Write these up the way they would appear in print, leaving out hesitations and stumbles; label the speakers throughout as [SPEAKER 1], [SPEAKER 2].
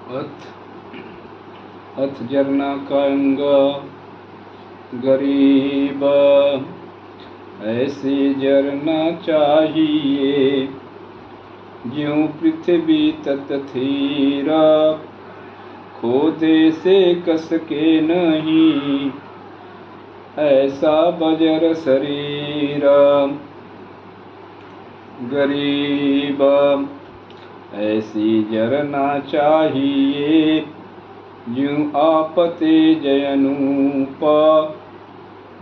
[SPEAKER 1] अथ अथ जरना कंग गरीब ऐसी जरना चाहिए, ज्यों पृथ्वी तत्थीर खोदे से कस के नहीं, ऐसा बजर शरीर। गरीब ऐसी जरना चाहिए, ज्यों आपते जयनूप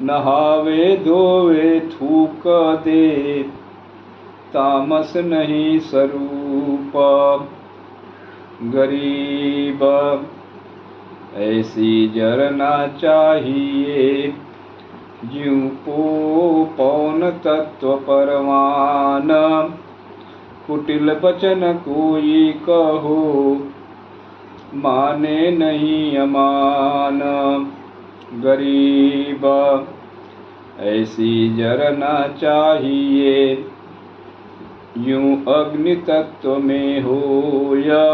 [SPEAKER 1] नहावे धोवे थूक दे, तामस नहीं स्वरूप। गरीब ऐसी जरना चाहिए, ज्यों पौन तत्व परवान कुटिल बचन कोई कहो, माने नहीं अमान। गरीब ऐसी जरना चाहिए, यूं अग्नि तत्व में होया,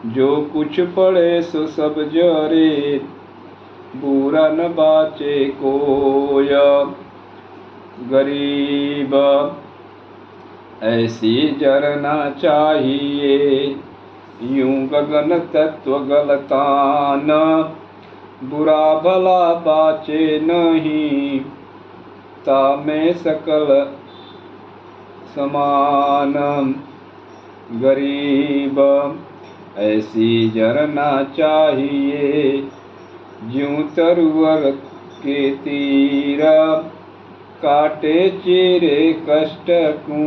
[SPEAKER 1] जो कुछ पड़े सो सब जरे, बुरा न बाचे कोया। गरीब ऐसी जरना चाहिए, यूं गगन तत्व गलतान, बुरा भला बाचे नहीं, तामे सकल समान। गरीब ऐसी जरना चाहिए, ज्यों तरुवर के तीर काटे चीरे कष्ट को,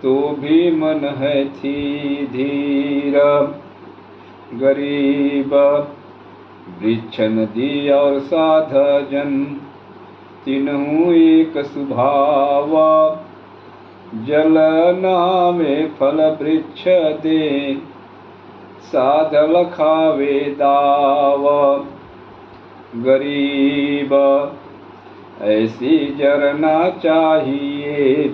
[SPEAKER 1] तो भी मन है थी धीर। गरीब वृक्ष नदी और साधजन, तीनों एक स्वभाव, जल नामे फल वृक्ष दे, साधल खावे दाव। गरीब ऐसी जरना चाहिए,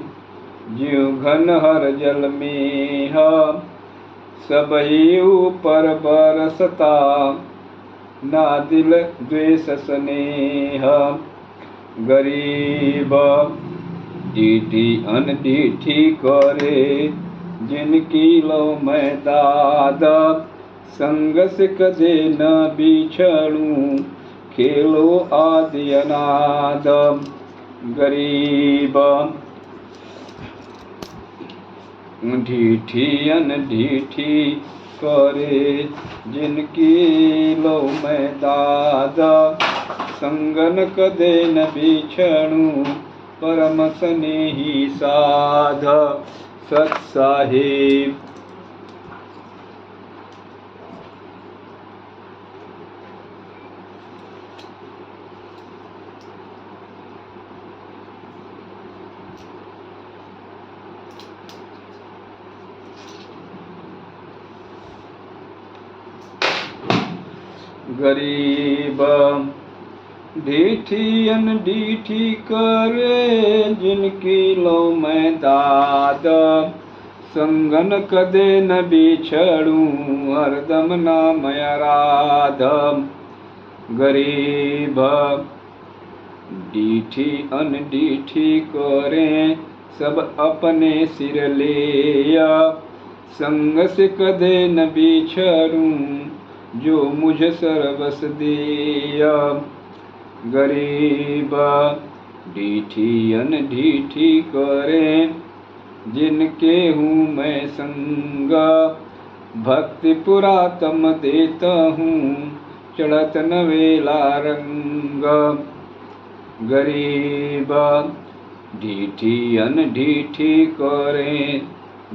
[SPEAKER 1] ज्यों घन हर जल में सब ही ऊपर बरसता, ना दिल द्वेष स्नेह। गरीब डीठी अनडीठी करे, जिनकी लो मैं दाद, संग से कदे न बिछड़ूं, खेलो आदि अनाद। गरीब ढीठी अनढीठी करे, जिनकी लो मैं दाद, संगन कदे न बिछड़ूं, परम स्नेही साध। सत साहिब। गरीब ढीठी अनढीठी करे, जिनकी लो मैं दाद, संगन कदे न बिछड़ूं, हरदम नाम आराध। गरीब डीठी अनडीठी करे, सब अपने सिर लिया, संग से कदे न बिछड़ूं, जो मुझ सर्वस दिया। गरीब डीठी अनडीठी करे, जिनके हूँ मैं संग, भक्ति पुरातम देता हूँ, चढ़त नवेला रंग। गरीब ढीठी अनढीठी करे,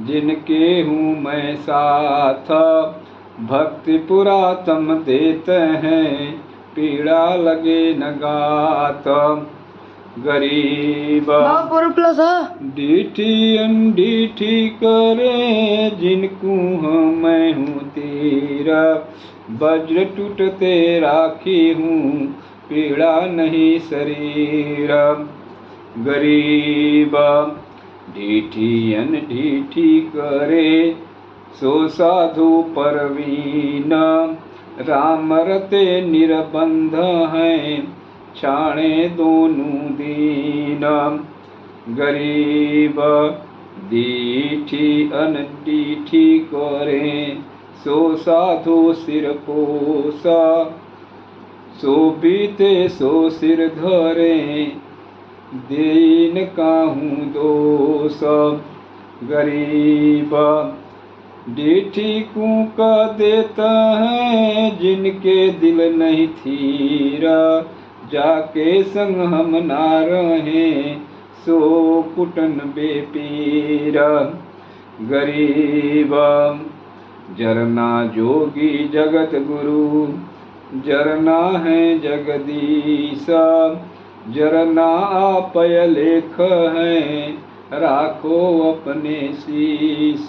[SPEAKER 1] जिनके हूँ मैं साथ, भक्ति पुरातम देते हैं, पीड़ा लगे न गात। गरीब डीठी अनडीठी करे, जिनको मैं हूँ तेरा, वज्र टूटते राखी हूँ, पीड़ा नहीं शरीर। गरीब ढीठी अनढीठी करे, सो साधु परवीन। राम रते निरबंध हैं, छाणे दोनों दीन। गरीब दीठी अनडीठी करें, सो साधु सिर पोसा। सो बीते सो सिर धरे, दीन काहू दोष। गरीब डीठी कूक देता है, जिनके दिल नहीं थीरा। जाके संग हम ना रहें, सो कुटन बेपीरा। गरीब जरना जोगी जगत गुरु, जरना है जगदीशा। जरना आपय लेख है, राखो अपने शीश।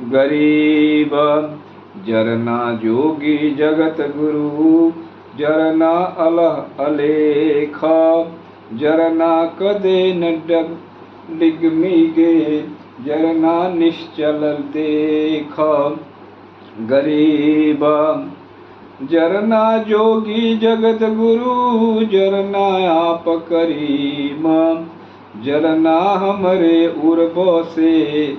[SPEAKER 1] गरीब जरना जोगी जगत गुरु, जरना अलह अलेख। जरना कदे न डिगमिगे, जरना निश्चल देख। गरीब जरना जोगी जगत गुरु, जरना आप करीम। जरना हमरे उर्ब से,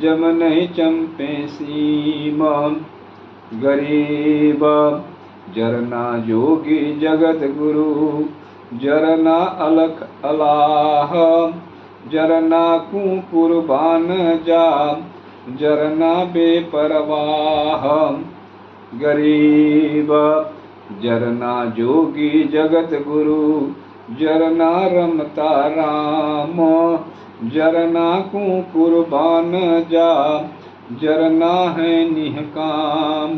[SPEAKER 1] जम नहीं चंपे सीमा। गरीब जरना जोगी जगत गुरु, जरना अलख अलाह। जरना कू कुर्बान जा, जरना बेपरवाह। गरीब जरना जोगी जगत गुरु, जरना रमता राम। जरना को कुर्बान जा, जरना है निहकाम।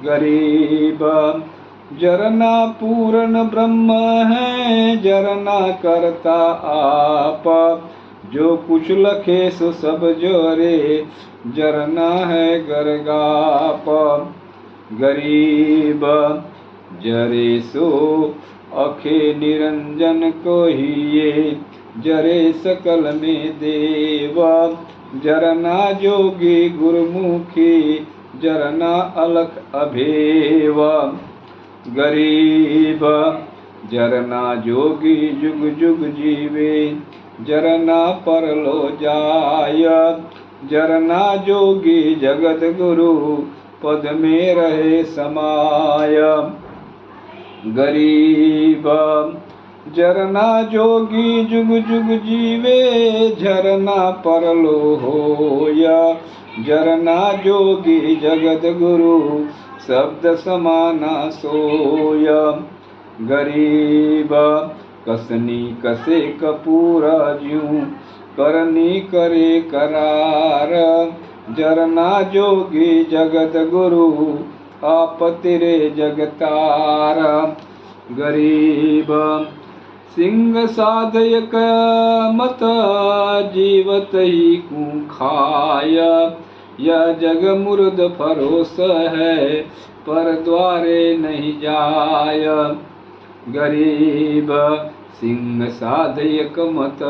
[SPEAKER 1] गरीब जरना पूर्ण ब्रह्म है, जरना करता आप। जो कुछ लखे सो सब जोरे, जरना है गरगाप। गरीब जरे सो अखे निरंजन को ही, जरे सकल में देवा। जरना जोगी गुरुमुखी, जरना अलख अभेवा। गरीब जरना जोगी जुग जुग जीवे, जरना परलो जाय। जरना जोगी जगत गुरु, पद में रहे समाय। गरीब जरना जोगी जुग जुग जीवे, झरना परलो होया। जरना जोगी जगत गुरु, शब्द समाना सोया। गरीब कसनी कसे कपूरा ज्यूं, करनी करे करार। जरना जोगी जगत गुरु, आप तेरे जगतार। गरीब सिंह साधयक मत, जीवत ही कू खाय। यह जग मुर्द फरोस है, पर द्वारे नहीं जाय। गरीब सिंह साधयक मत,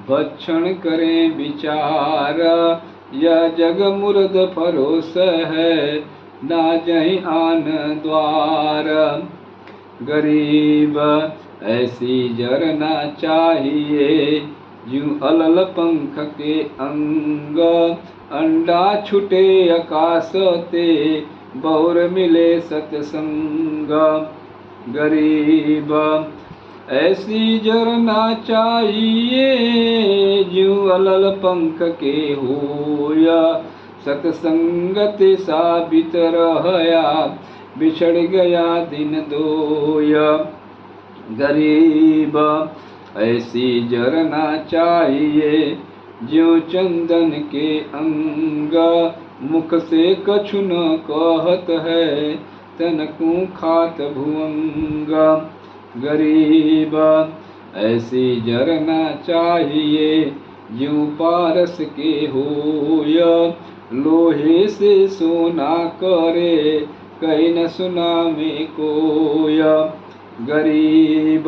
[SPEAKER 1] भक्षण करें विचार। यह जग मुर्द फरोस है, ना जहीं आन द्वार। गरीब ऐसी जरना चाहिए, ज्यों अलल पंख के अंग। अंडा छुटे आकाश ते, बहुर मिले सतसंग। गरीब ऐसी जरना चाहिए, ज्यों अलल पंख के होया। सतसंगत साबित रहया, बिछड़ गया दिन दोया। गरीब ऐसी जरना चाहिए, ज्यों चंदन के अंग। मुख से कछु न कहत है, तनकू खात भुअंग। गरीब ऐसी जरना चाहिए, ज्यों पारस के होया। लोहे से सोना करे, कहीं न सुना में कोया। गरीब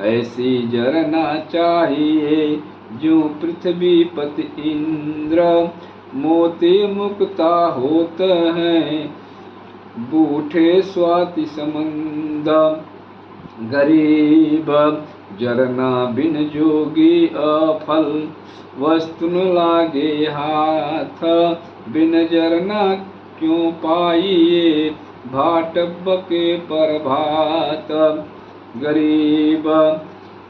[SPEAKER 1] ऐसी जरना चाहिए, ज्यों पृथ्वी पति इंद्र। मोती मुक्ता होत हैं, बूढ़े स्वाति समंद। गरीब जरना बिन जोगी अफल, वस्तु न लागे हाथ। बिन जरना क्यों पाइए, भाटब के प्रभात। गरीब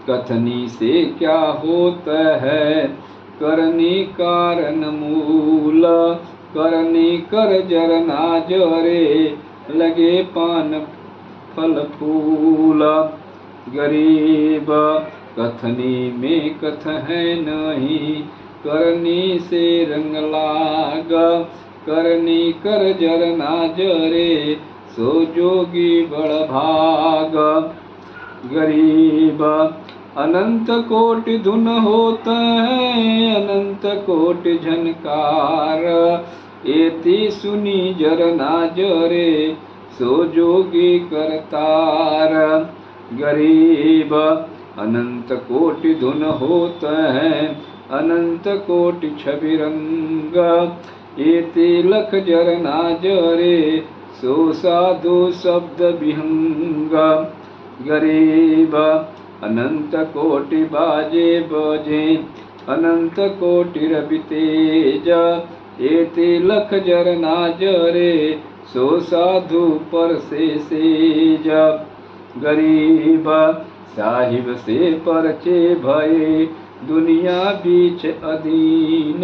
[SPEAKER 1] कथनी से क्या होता है, करनी कारण मूल। करनी कर जरना जरे, लगे पान फल फूल। गरीब कथनी में कथ है नहीं, करनी से रंग लाग। करनी कर जरना जरे, सो जोगी बड़ भाग। गरीब अनंत कोटि धुन होत है, अनंत कोटि झनकार। एति सुनी जरना जरे, सो जोगी करतार। गरीब अनंत कोटि धुन होत है, अनंत कोटि छवि रंग। एति लख जरना जरे, सो साधु शब्द विहंग। गरीब अनंत कोटि बाजे बजे, अनंत कोटि रवि तेज। एति लख जरना जरे, सो साधु पर से सेज। गरीब साहिब से परचे भये, दुनिया बीच अधीन।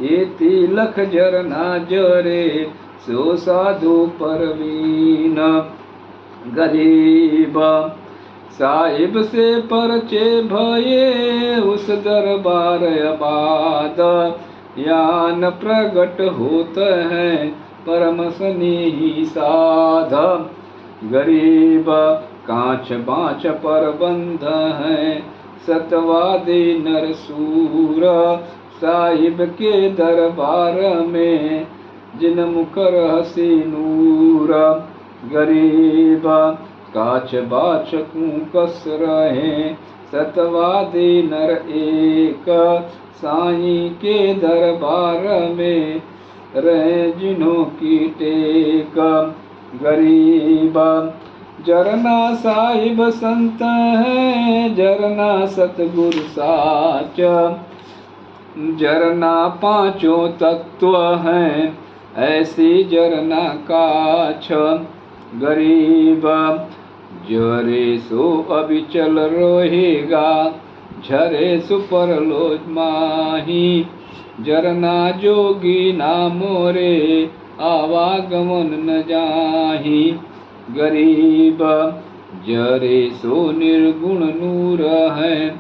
[SPEAKER 1] एति लख जरना जरे, सो साधु परवीन। गरीब साहिब से परचे भये, उस दरबार आबाद। यान प्रगट होत है, परम स्नेही साध। गरीब कांच बाँच पर बंध है, सतवादी नरसूर। साहिब के दरबार में, जिन मुख रहसी नूर। गरीब काछ बाछ कूकस रहे, सतवादी नर एक। साईं के दरबार में, रहे जिन्हों की टेक। गरीब जरना साहिब संत है, जरना सतगुरु साच। जरना पांचों तत्व हैं, ऐसी जरना काछ। गरीब जरे सो अविचल रहेगा, झरे सो परलोक माही। जरना जोगी नामो रे, आवागमन न जाही। गरीब जरे सो निर्गुण नूर है,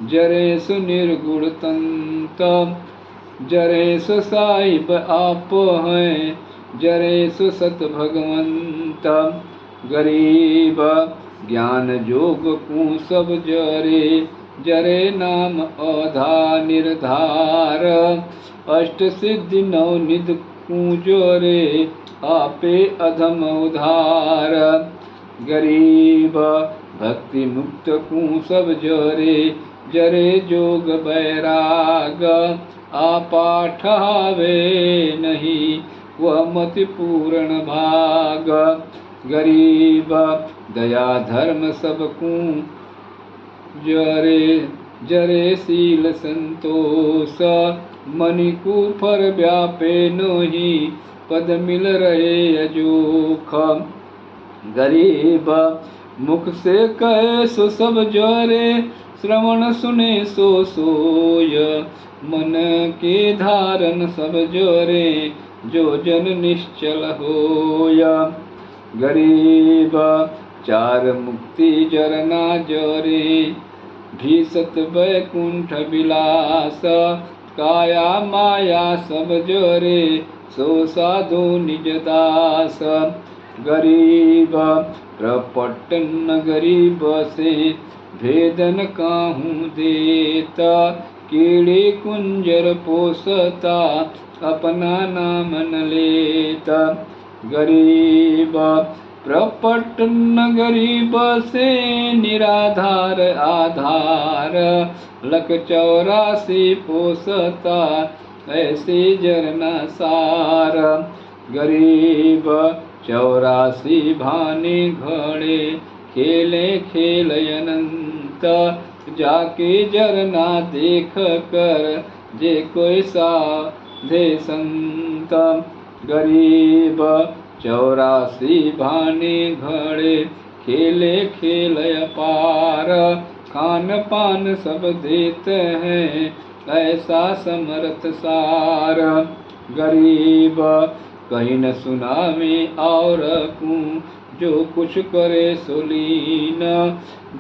[SPEAKER 1] जरे सो निर्गुण तंत। जरे सो साहिब आप हैं, जरे सो सत भगवंत। गरीब ज्ञान जोग को सब जरे, जरे नाम अधा निर्धार। अष्ट सिद्धि नौ निध को जरे, आपे अधम उधार। गरीब भक्ति मुक्त को सब जरे, जरे जोग बैराग। आपा ठहावे नहीं, वह मति पूर्ण भाग। गरीब दया धर्म सबको जरे, जरे शील संतोष। मनि कुफर व्यापे नोही, पद मिल रहे अजोख। गरीब मुख से कहे सो सब जरे, श्रवण सुने सो सोय। मन के धारण सब जरे, जो जन निश्चल होय। गरीब चार मुक्ति जरना जरे, भीसत वैकुंठ विलास। काया माया सब जरे, सो साधु निज दास। गरीब प्रपट नगरी बसे, भेदन काहू देता। कीड़े कुंजर पोसता, अपना नाम न लेता। गरीब प्रपट नगरी बसे, निराधार आधार। लख 84 पोसता, ऐसे जरना सार। गरीब 84 भाने घड़े, खेले खेल अनंत। जाके जरना देख कर, जे कोई साधे संत। गरीब 84 भाने घड़े, खेले खेल अपार। खान पान सब देते हैं, ऐसा समर्थ सार। गरीब कहीं न सुनावे और कूं, जो कुछ करे सोलीन।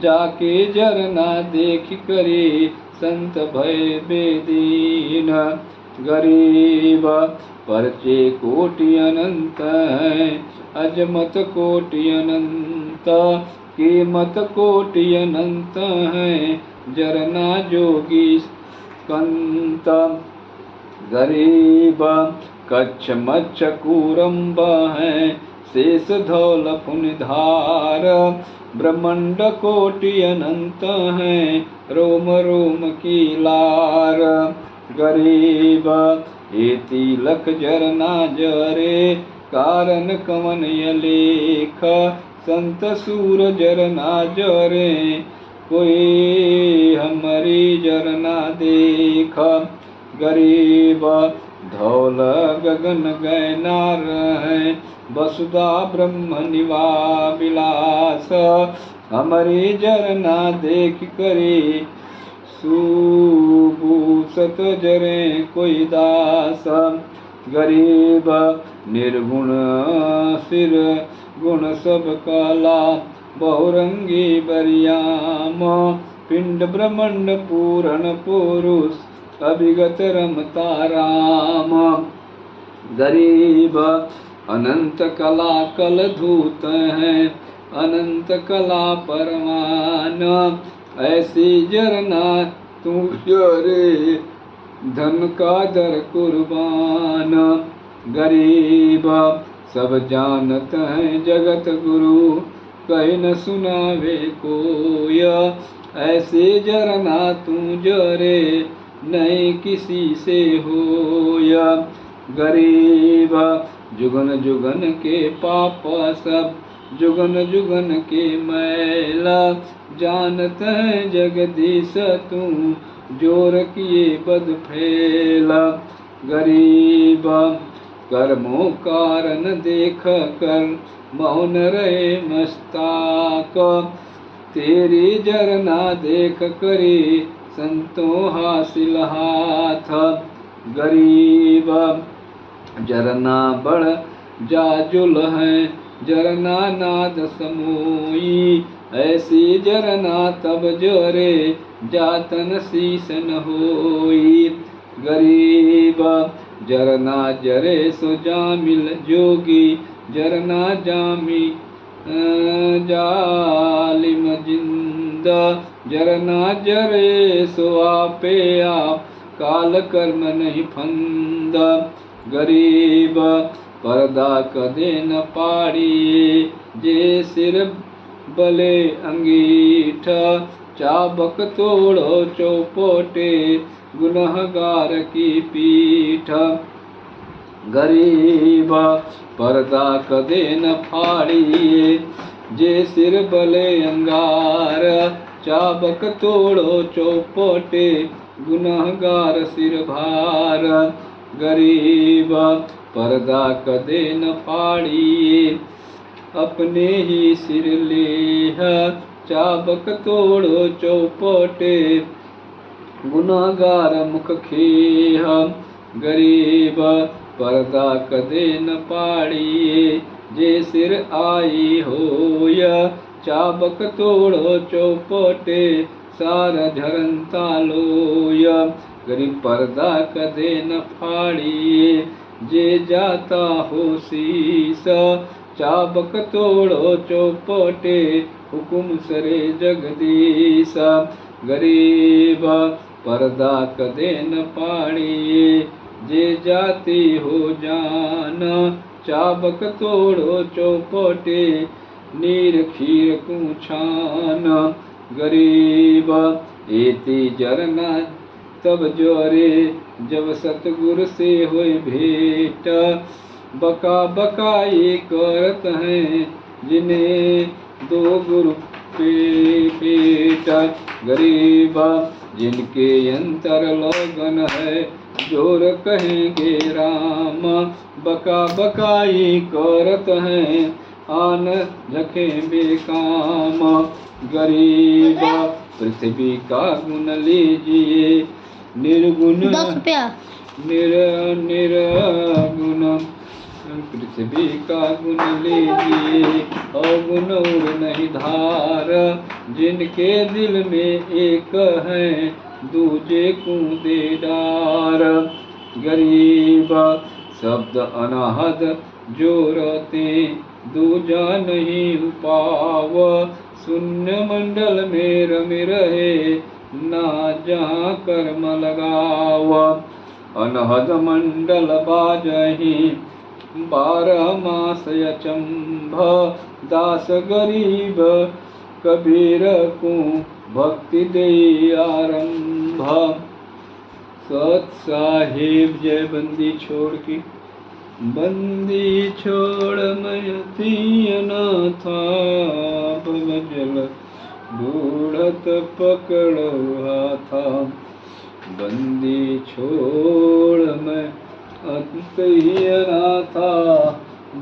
[SPEAKER 1] जाके जरना देख करे, संत भय बेदीन। गरीब परचे कोटि अनंत हैं, अजमत कोटि अनंत। कीमत कोटि अनंत हैं, जरना जोगी कंत। गरीब कच्छ मच्छ कूरम्ब हैं, शेष धौल पुनिधार। ब्रह्मंड कोटि अनंत हैं, रोम रोम की लार। गरीब ये तिलक जरना जरे, कारण कवन यलेख। संत सूर जरना जरे, कोई हमारी जरना देख। गरीब धौल गगन गैनार हैं, वसुधा ब्रह्म निवा विलास। हमारी जरना देख करे, सुभूषत जरे कोई दास। गरीब निर्गुण सिर गुण सब काला, बहुरंगी बरियाम। पिंड ब्रह्मंड पूरण पुरुष, अभिगत रमता राम। गरीब अनंत कला कल धूत हैं, अनंत कला परमान। ऐसी जरना तू जरे, धन का दर कुर्बान। गरीब सब जानत हैं जगत गुरु, कहीं न सुनावे कोय। ऐसे जरना तू जरे, नहीं किसी से होय। गरीब जुगन जुगन के पाप सब, जुगन जुगन के मैला। जानत है जगदीश तू, जोर किए बद फैला। गरीब कर्मों कारण देख कर, मौन रहे मस्ताक। तेरी जरना देख करे, संतों हासिल हाथ। गरीब जरना बड़ जाजुल है, जरना नाद समोई। ऐसी जरना तब जरे, जातन शीस न होई। गरीब जरना जरे सो जामिल जोगी, जरना जामी जालिम जिंदा। जरना जरे सो आपे आप, काल कर्म नहीं फंदा। गरीब पर्दा कदे न पाड़िए, जे सिर बले अंगीठा। चाबक तोड़ो चौपोटे, गुनहगार की पीठ। गरीब पर्दा कदे न फाड़िए, जे सिर बले अंगार। चाबक तोड़ो चौपोटे, गुनहगार सिर भार। गरीब पर्दा कदे न फाड़िए, अपने ही सिर लेह। चाबक तोड़ो चौपोटे, गुनहगार मुख खेह। गरीब पर्दा कदे न पाड़िए, जे सिर आई होय। चाबक तोड़ो चौपोटे, सार झरनता लोय। गरीब पर्दा कदे न फाड़िए, जे जाता हो शीस। चाबक तोड़ो चौपोटे, हुकुम सरे जगदीश। गरीब पर्दा कदे न पाड़िए, जे जाती हो जान। चाबक तोड़ो चौपोटे, नीर खीर कुछान। गरीब एती जरना तब ज्वरे जब सतगुर से होय भेंट। बका बकाई करत हैं जिन्हें दो गुरु पे पेट। गरीब जिनके अंतर लगन है जोर कहेंगे राम। बका बकाई करत हैं आन झके बेकाम। गरीब पृथ्वी का गुण लीजिए निर्गुण निर्गुण। पृथ्वी का गुण लीजिए अवगुण और नहीं धार। जिनके दिल में एक है दूजे कूदे डार। गरीब शब्द अनाहद जोरते दूजा नहीं पाव। शून्य मंडल में रमे रहे ना जहाँ कर्म लगाव। अनहद मंडल बाजही 12 मास अचंभ। दास गरीब कबीर को भक्ति दे आरंभ। सत साहिब जय बंदी छोड़ की। बंदी छोड़ मैं अनाथा भवजल बूढ़त पकड़ो हाथा। बंदी छोड़ मैं अनाथा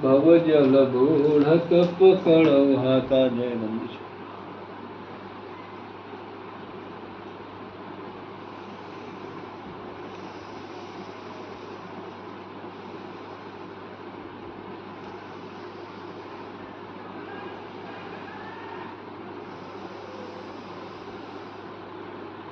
[SPEAKER 1] भवजल बूढ़त पकड़ो हाथा। जय बंदी छोड़।